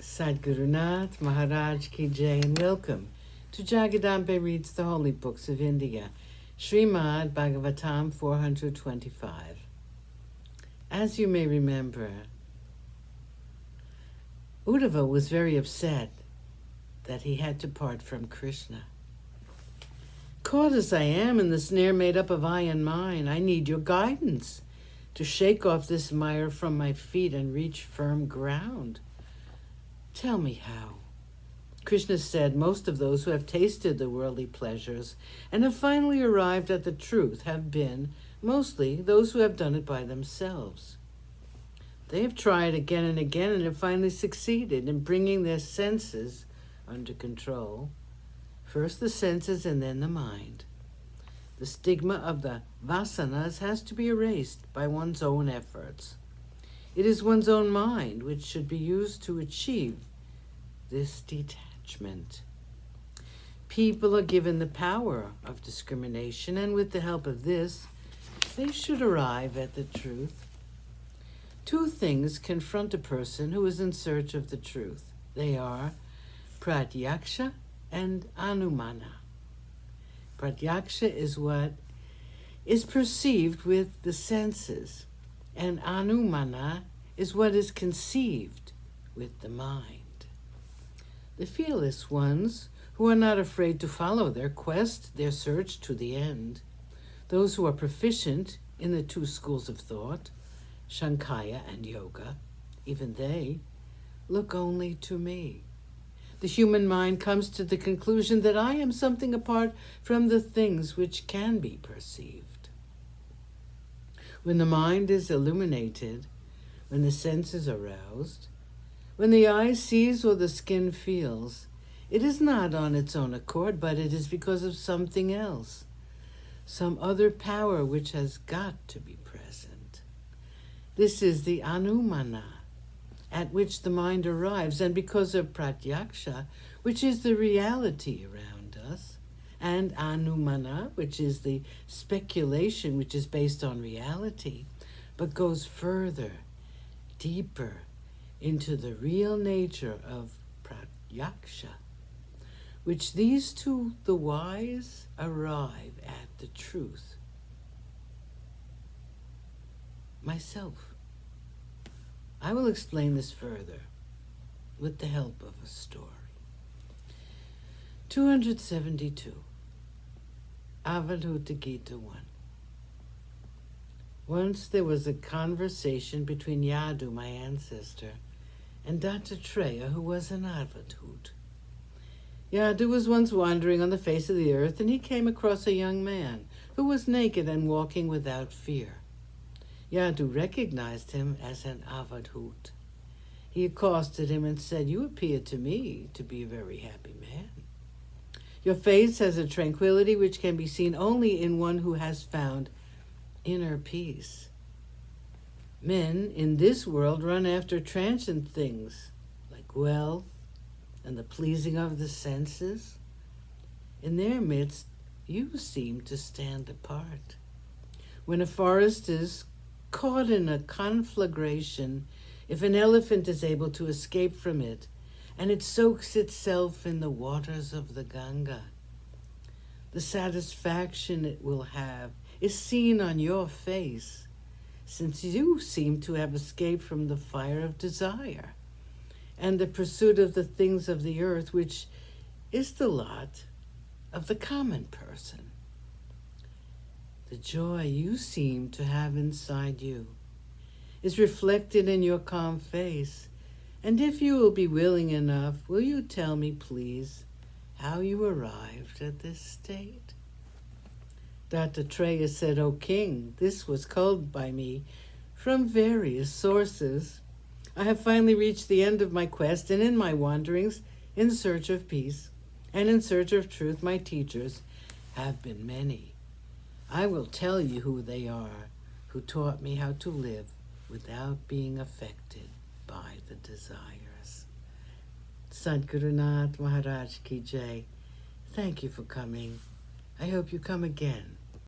Sadhgurunath Maharaj Ki Jai, and welcome to Jagadambe Reads the Holy Books of India, ShrimadBhagavatam425. As you may remember, Uddhava was very upset that he had to part from Krishna. Caught as I am in the snare made up of I and mine, I need your guidance to shake off this mire from my feet and reach firm ground. Tell me how. Krishna said, most of those who have tasted the worldly pleasures and have finally arrived at the truth have been mostly those who have done it by themselves. They have tried again and again and have finally succeeded in bringing their senses under control. First the senses and then the mind. The stigma of the vasanas has to be erased by one's own efforts. It is one's own mind which should be used to achieve this detachment. People are given the power of discrimination, and with the help of this, they should arrive at the truth. Two things confront a person who is in search of the truth. They are pratyaksha and anumana. Pratyaksha is what is perceived with the senses, and anumana is what is conceived with the mind. The fearless ones who are not afraid to follow their quest, their search to the end. Those who are proficient in the two schools of thought, Sankhya and Yoga, even they look only to me. The human mind comes to the conclusion that I am something apart from the things which can be perceived. When the mind is illuminated, when the senses are roused, when the eye sees or the skin feels, it is not on its own accord, but it is because of something else, some other power which has got to be present. This is the anumana, at which the mind arrives, and because of pratyaksha, which is the reality around us, and anumana, which is the speculation which is based on reality, but goes further, deeper, into the real nature of pratyaksha, which these two, the wise, arrive at the truth. Myself. I will explain this further with the help of a story. 272. Avadhuta Gita 1. Once there was a conversation between Yadu, my ancestor, and Dattatreya, who was an Avadhut. Yadu was once wandering on the face of the earth, and he came across a young man who was naked and walking without fear. Yadu recognized him as an Avadhut. He accosted him and said, "You appear to me to be a very happy man. Your face has a tranquility which can be seen only in one who has found inner peace. Men in this world run after transient things like wealth and the pleasing of the senses. In their midst, you seem to stand apart. When a forest is caught in a conflagration, if an elephant is able to escape from it, and it soaks itself in the waters of the Ganga, the satisfaction it will have is seen on your face, since you seem to have escaped from the fire of desire and the pursuit of the things of the earth, which is the lot of the common person. The joy you seem to have inside you is reflected in your calm face, and if you will be willing enough, will you tell me, please, how you arrived at this state?" Dattatreya said, "O king, this was culled by me from various sources. I have finally reached the end of my quest, and in my wanderings, in search of peace, and in search of truth, my teachers have been many. I will tell you who they are, who taught me how to live without being affected by the desires." Sadhgurunath Maharaj Ki Jai. Thank you for coming. I hope you come again.